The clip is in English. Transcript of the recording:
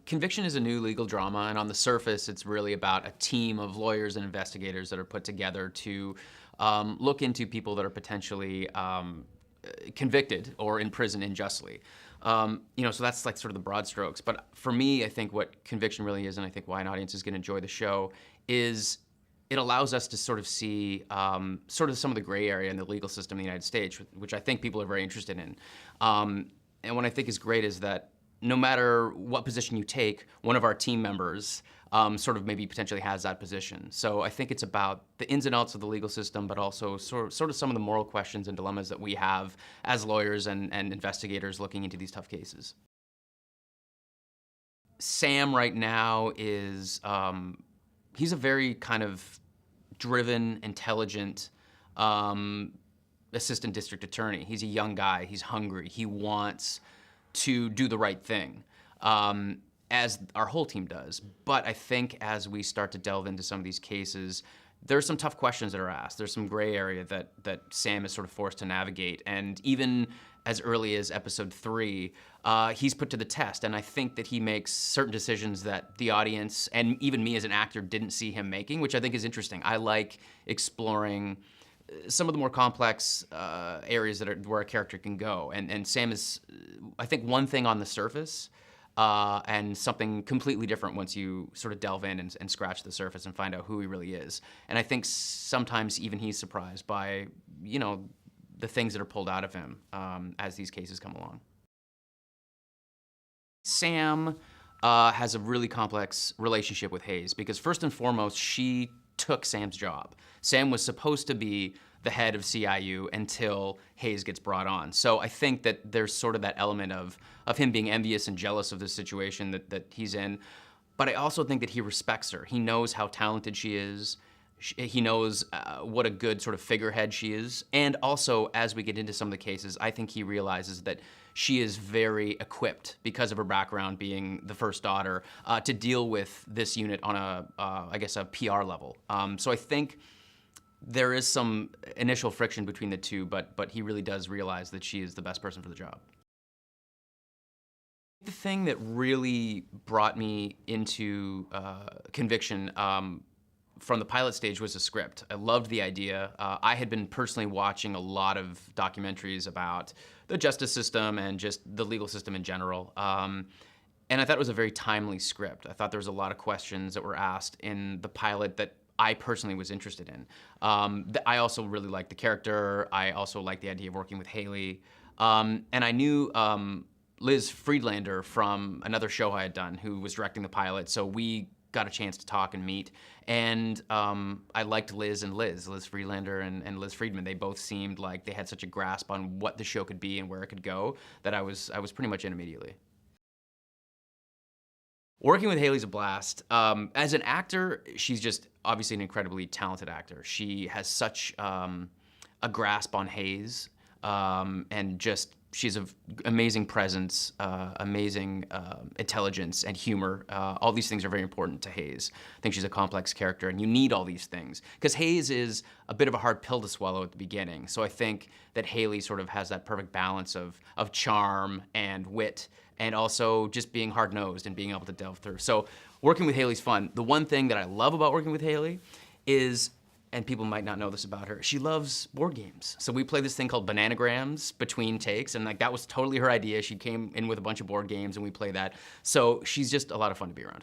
Conviction is a new legal drama, and on the surface, it's really about a team of lawyers and investigators that are put together to look into people that are potentially convicted or in prison unjustly. So that's like sort of the broad strokes. But for me, I think what Conviction really is, and I think why an audience is going to enjoy the show, is it allows us to sort of see sort of some of the gray area in the legal system in the United States, which I think people are very interested in. And what I think is great is that no matter what position you take, one of our team members sort of maybe potentially has that position. So I think it's about the ins and outs of the legal system, but also sort of some of the moral questions and dilemmas that we have as lawyers and investigators looking into these tough cases. Sam right now is, he's a very kind of driven, intelligent assistant district attorney. He's a young guy, he's hungry, he wants to do the right thing, as our whole team does. But I think as we start to delve into some of these cases, there's some tough questions that are asked. There's some gray area that Sam is sort of forced to navigate. And even as early as episode 3, he's put to the test. And I think that he makes certain decisions that the audience, and even me as an actor, didn't see him making, which I think is interesting. I like exploring some of the more complex areas where a character can go. And Sam is, I think, one thing on the surface, and something completely different once you sort of delve in and scratch the surface and find out who he really is. And I think sometimes even he's surprised by, the things that are pulled out of him as these cases come along. Sam has a really complex relationship with Hayes because first and foremost, she took Sam's job. Sam was supposed to be the head of CIU until Hayes gets brought on. So I think that there's sort of that element of him being envious and jealous of the situation that he's in. But I also think that he respects her. He knows how talented she is. He knows what a good sort of figurehead she is. And also, as we get into some of the cases, I think he realizes that she is very equipped because of her background being the first daughter to deal with this unit on I guess a PR level. So I think there is some initial friction between the two, but he really does realize that she is the best person for the job. The thing that really brought me into Conviction from the pilot stage was the script. I loved the idea. I had been personally watching a lot of documentaries about the justice system and just the legal system in general. And I thought it was a very timely script. I thought there was a lot of questions that were asked in the pilot that I personally was interested in. I also really liked the character. I also liked the idea of working with Haley. And I knew Liz Friedlander from another show I had done who was directing the pilot, so we got a chance to talk and meet. And I liked Liz Friedlander and Liz Friedman. They both seemed like they had such a grasp on what the show could be and where it could go that I was pretty much in immediately. Working with Haley's a blast. As an actor, she's just obviously an incredibly talented actor. She has such a grasp on Hayes, and just she's an amazing presence, amazing intelligence and humor. All these things are very important to Hayes. I think she's a complex character, and you need all these things because Hayes is a bit of a hard pill to swallow at the beginning. So I think that Haley sort of has that perfect balance of charm and wit, and also just being hard-nosed and being able to delve through. So working with Haley's fun. The one thing that I love about working with Haley is, and people might not know this about her, she loves board games. So we play this thing called Bananagrams between takes, and like that was totally her idea. She came in with a bunch of board games and we play that. So she's just a lot of fun to be around.